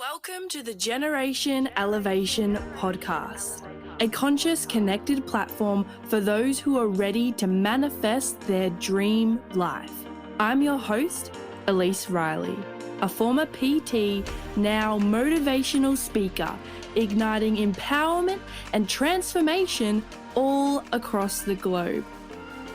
Welcome to the Generation Elevation podcast, a conscious, connected platform for those who are ready to manifest their dream life. I'm your host, Elise Riley, a former PT, now motivational speaker, igniting empowerment and transformation all across the globe.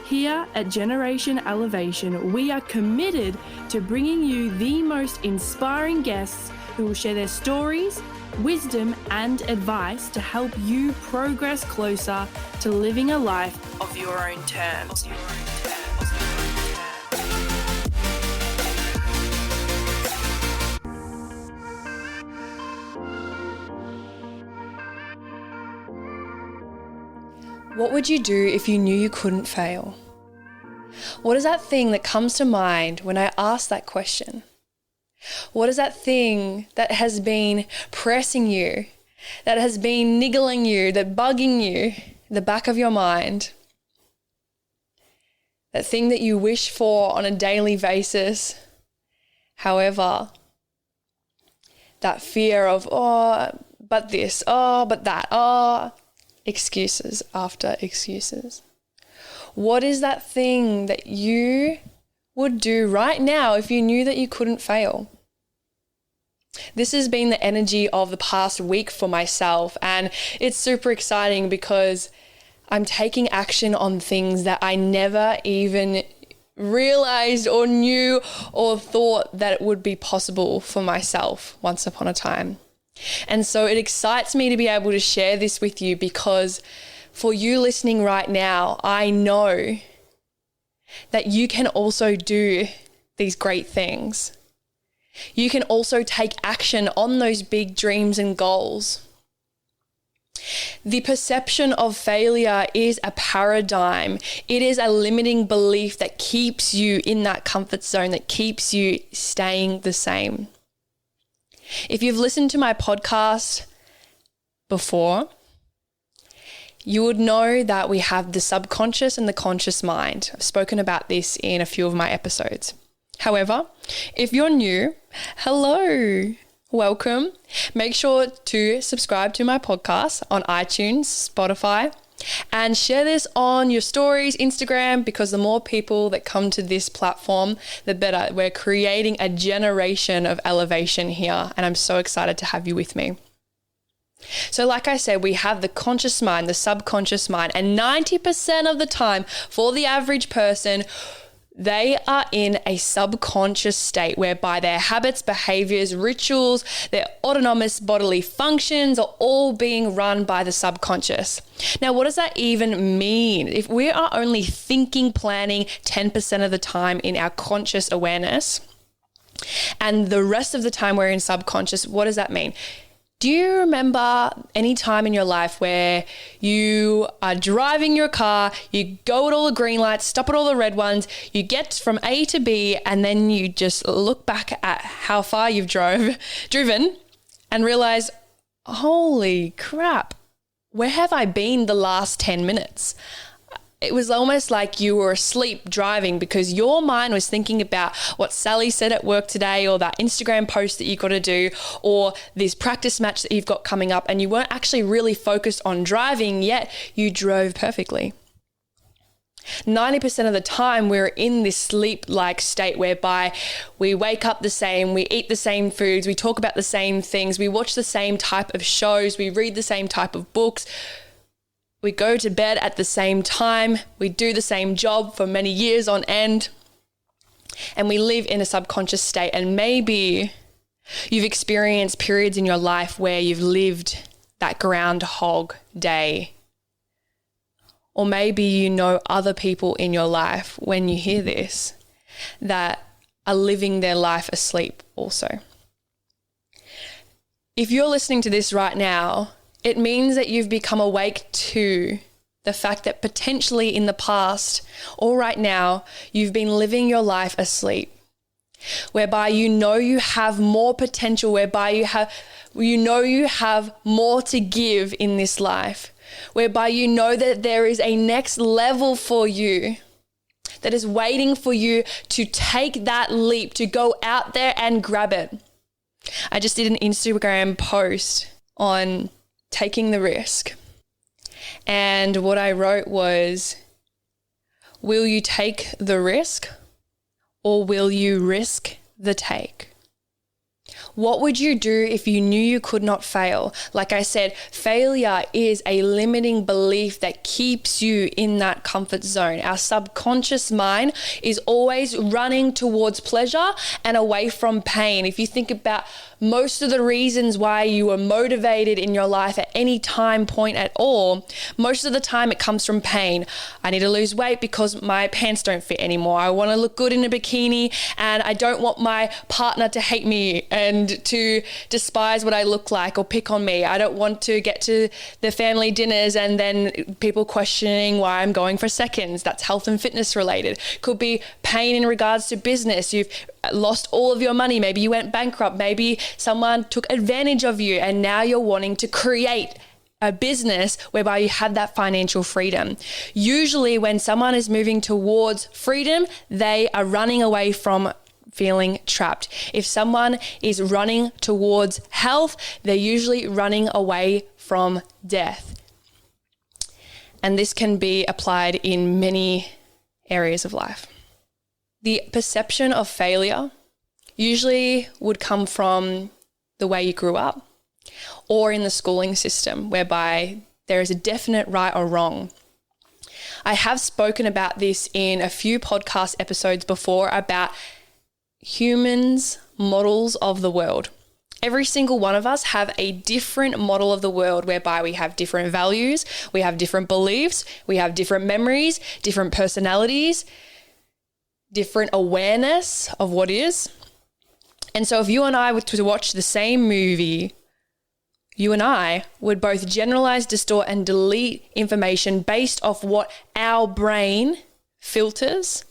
Here at Generation Elevation, we are committed to bringing you the most inspiring guests who will share their stories, wisdom, and advice to help you progress closer to living a life of your own terms. What would you do if you knew you couldn't fail? What is that thing that comes to mind when I ask that question? What is that thing that has been pressing you, that has been niggling you, that bugging you in the back of your mind? That thing that you wish for on a daily basis. However, that fear of, but this, but that, excuses after excuses. What is that thing that you would do right now if you knew that you couldn't fail? This has been the energy of the past week for myself, and it's super exciting because I'm taking action on things that I never even realized or knew or thought that it would be possible for myself once upon a time. And so it excites me to be able to share this with you because for you listening right now, I know that you can also do these great things. You can also take action on those big dreams and goals. The perception of failure is a paradigm. It is a limiting belief that keeps you in that comfort zone, that keeps you staying the same. If you've listened to my podcast before, you would know that we have the subconscious and the conscious mind. I've spoken about this in a few of my episodes. However, if you're new, hello, welcome. Make sure to subscribe to my podcast on iTunes, Spotify, and share this on your stories, Instagram, because the more people that come to this platform, the better. We're creating a generation of elevation here, and I'm so excited to have you with me. So like I said, we have the conscious mind, the subconscious mind, and 90% of the time for the average person, they are in a subconscious state whereby their habits, behaviors, rituals, their autonomous bodily functions are all being run by the subconscious. Now, what does that even mean? If we are only thinking, planning 10% of the time in our conscious awareness, and the rest of the time we're in subconscious, what does that mean? Do you remember any time in your life where you are driving your car, you go at all the green lights, stop at all the red ones, you get from A to B, and then you just look back at how far you've driven and realize, holy crap, where have I been the last 10 minutes? It was almost like you were asleep driving because your mind was thinking about what Sally said at work today, or that Instagram post that you've got to do, or this practice match that you've got coming up, and you weren't actually really focused on driving, yet you drove perfectly. 90% of the time we're in this sleep-like state whereby we wake up the same, we eat the same foods, we talk about the same things, we watch the same type of shows, we read the same type of books, we go to bed at the same time, we do the same job for many years on end, and we live in a subconscious state. And maybe you've experienced periods in your life where you've lived that groundhog day. Or maybe you know other people in your life, when you hear this, that are living their life asleep also. If you're listening to this right now, it means that you've become awake to the fact that potentially in the past or right now, you've been living your life asleep, whereby you know you have more potential, whereby you have more to give in this life, whereby you know that there is a next level for you that is waiting for you to take that leap, to go out there and grab it. I just did an Instagram post on taking the risk. And what I wrote was, will you take the risk or will you risk the take? What would you do if you knew you could not fail? Like I said, failure is a limiting belief that keeps you in that comfort zone. Our subconscious mind is always running towards pleasure and away from pain. If you think about most of the reasons why you are motivated in your life at any time point at all, most of the time it comes from pain. I need to lose weight because my pants don't fit anymore. I want to look good in a bikini and I don't want my partner to hate me and to despise what I look like or pick on me. I don't want to get to the family dinners and then people questioning why I'm going for seconds. That's health and fitness related. Could be pain in regards to business. You've lost all of your money. Maybe you went bankrupt. Maybe someone took advantage of you and now you're wanting to create a business whereby you have that financial freedom. Usually when someone is moving towards freedom, they are running away from feeling trapped. If someone is running towards health, they're usually running away from death. And this can be applied in many areas of life. The perception of failure usually would come from the way you grew up or in the schooling system, whereby there is a definite right or wrong. I have spoken about this in a few podcast episodes before about humans' models of the world. Every single one of us have a different model of the world whereby we have different values, we have different beliefs, we have different memories, different personalities, different awareness of what is. And so if you and I were to watch the same movie, you and I would both generalize, distort, and delete information based off what our brain filters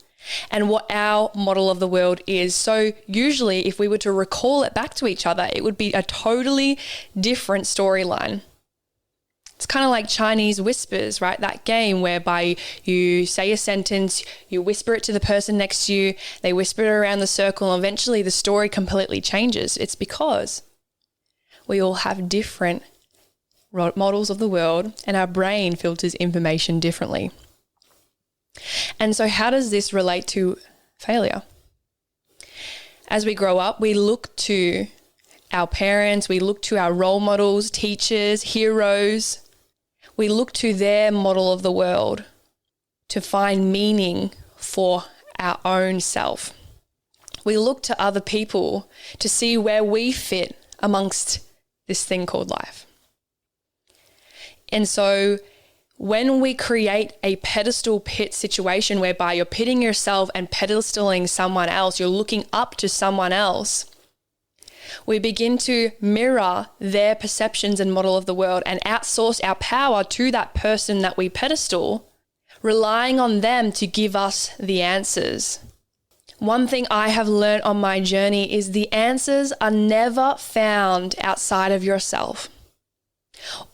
and what our model of the world is. So usually if we were to recall it back to each other, it would be a totally different storyline. It's kind of like Chinese whispers, right? That game whereby you say a sentence, you whisper it to the person next to you, they whisper it around the circle, and eventually the story completely changes. It's because we all have different models of the world and our brain filters information differently. And so how does this relate to failure? As we grow up, we look to our parents, we look to our role models, teachers, heroes. We look to their model of the world to find meaning for our own self. We look to other people to see where we fit amongst this thing called life. And so when we create a pedestal pit situation whereby you're pitting yourself and pedestaling someone else, you're looking up to someone else, we begin to mirror their perceptions and model of the world and outsource our power to that person that we pedestal, relying on them to give us the answers. One thing I have learned on my journey is the answers are never found outside of yourself.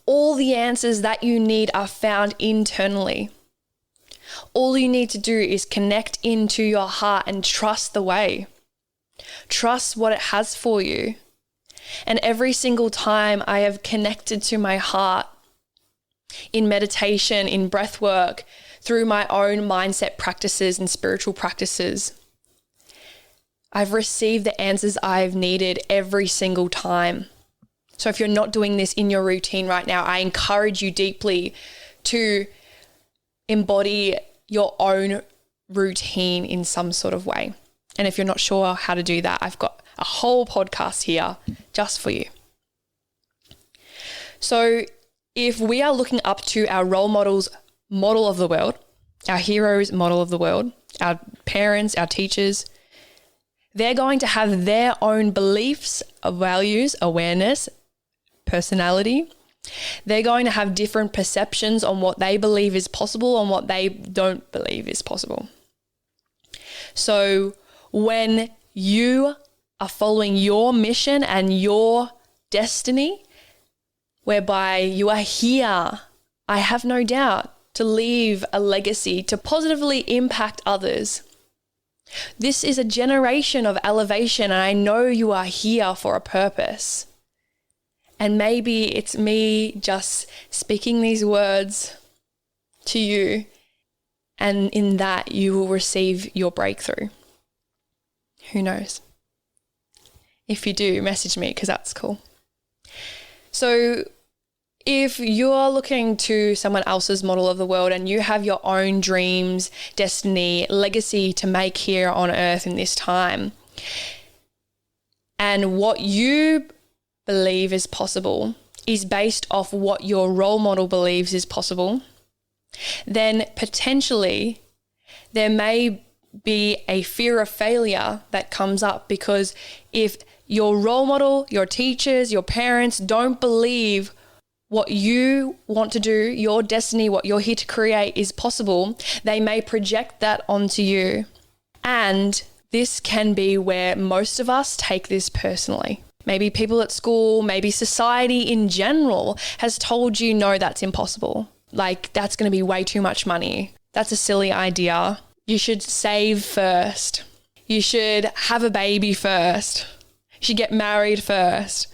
All the answers that you need are found internally. All you need to do is connect into your heart and trust the way. Trust what it has for you. And every single time I have connected to my heart in meditation, in breath work, through my own mindset practices and spiritual practices, I've received the answers I've needed every single time. So if you're not doing this in your routine right now, I encourage you deeply to embody your own routine in some sort of way. And if you're not sure how to do that, I've got a whole podcast here just for you. So if we are looking up to our role models' model of the world, our heroes' model of the world, our parents, our teachers, they're going to have their own beliefs, values, awareness, personality. They're going to have different perceptions on what they believe is possible and what they don't believe is possible. So when you are following your mission and your destiny, whereby you are here, I have no doubt, to leave a legacy, to positively impact others, This is a generation of elevation, and I know you are here for a purpose. And maybe it's me just speaking these words to you, and in that you will receive your breakthrough. Who knows? If you do, message me because that's cool. So if you're looking to someone else's model of the world and you have your own dreams, destiny, legacy to make here on earth in this time, and what you believe is possible is based off what your role model believes is possible, then potentially there may be a fear of failure that comes up, because if your role model, your teachers, your parents don't believe what you want to do, your destiny, what you're here to create is possible, they may project that onto you. And this can be where most of us take this personally. Maybe people at school, maybe society in general has told you, no, that's impossible. Like, that's going to be way too much money. That's a silly idea. You should save first. You should have a baby first. You should get married first.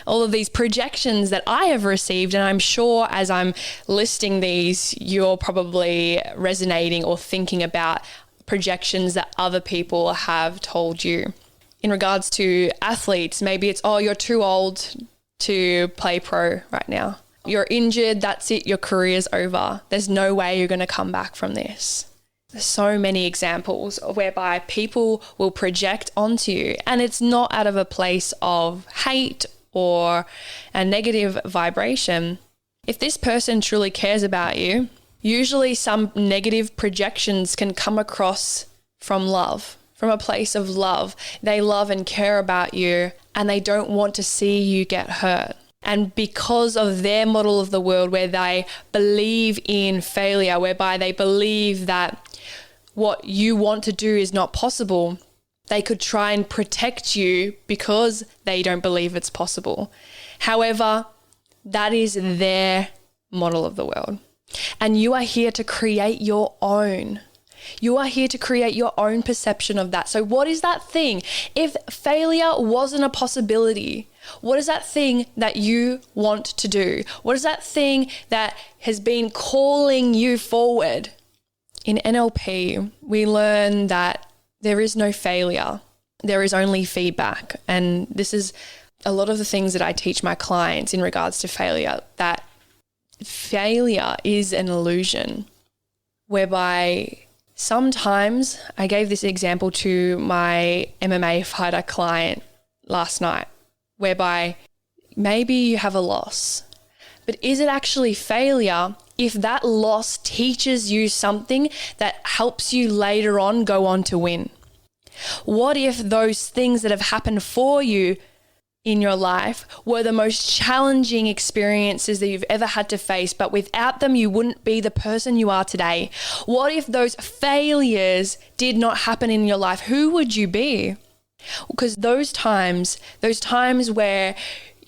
All of these projections that I have received, and I'm sure as I'm listing these, you're probably resonating or thinking about projections that other people have told you. In regards to athletes, maybe it's, oh, you're too old to play pro right now. You're injured, that's it, your career's over. There's no way you're going to come back from this. There's so many examples whereby people will project onto you, and it's not out of a place of hate or a negative vibration. If this person truly cares about you, usually some negative projections can come across from love, from a place of love. They love and care about you, and they don't want to see you get hurt. And because of their model of the world, where they believe in failure, whereby they believe that what you want to do is not possible, they could try and protect you because they don't believe it's possible. However, that is their model of the world. And you are here to create your own. You are here to create your own perception of that. So what is that thing? If failure wasn't a possibility, what is that thing that you want to do? What is that thing that has been calling you forward? In NLP, we learn that there is no failure. There is only feedback. And this is a lot of the things that I teach my clients in regards to failure, that failure is an illusion, whereby sometimes, I gave this example to my MMA fighter client last night, whereby maybe you have a loss, but is it actually failure if that loss teaches you something that helps you later on go on to win? What if those things that have happened for you in your life were the most challenging experiences that you've ever had to face, but without them, you wouldn't be the person you are today? What if those failures did not happen in your life? Who would you be? Because those times where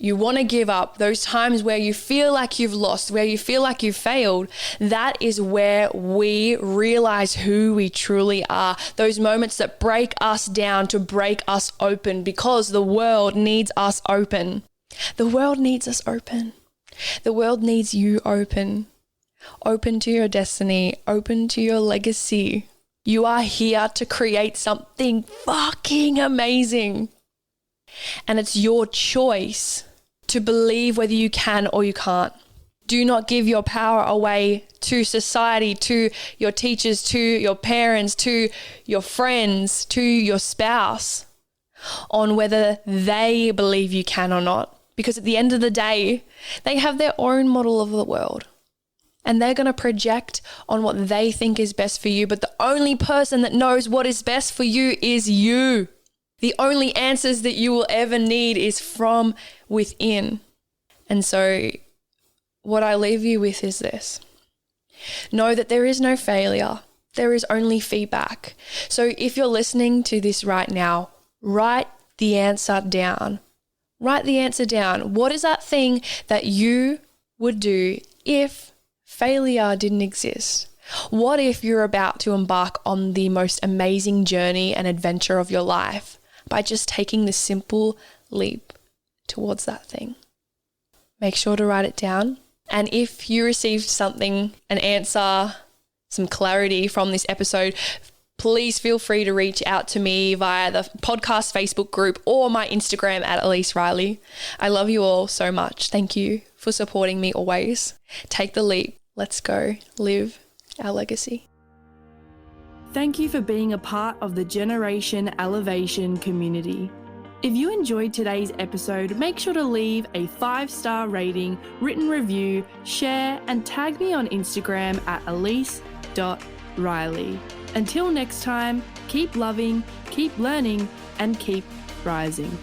you want to give up, those times where you feel like you've lost, where you feel like you've failed, that is where we realize who we truly are. Those moments that break us down to break us open, because the world needs us open. The world needs us open. The world needs you open. Open to your destiny, open to your legacy. You are here to create something fucking amazing. And it's your choice to believe whether you can or you can't. Do not give your power away to society, to your teachers, to your parents, to your friends, to your spouse, on whether they believe you can or not. Because at the end of the day, they have their own model of the world, and they're going to project on what they think is best for you. But the only person that knows what is best for you is you. The only answers that you will ever need is from within. And so what I leave you with is this. Know that there is no failure. There is only feedback. So if you're listening to this right now, write the answer down. Write the answer down. What is that thing that you would do if failure didn't exist? What if you're about to embark on the most amazing journey and adventure of your life by just taking the simple leap towards that thing? Make sure to write it down. And if you received something, an answer, some clarity from this episode, please feel free to reach out to me via the podcast Facebook group or my Instagram at Elise Riley. I love you all so much. Thank you for supporting me always. Take the leap. Let's go live our legacy. Thank you for being a part of the Generation Elevation community. If you enjoyed today's episode, make sure to leave a 5-star rating, written review, share, and tag me on Instagram at elise.riley. Until next time, keep loving, keep learning, and keep rising.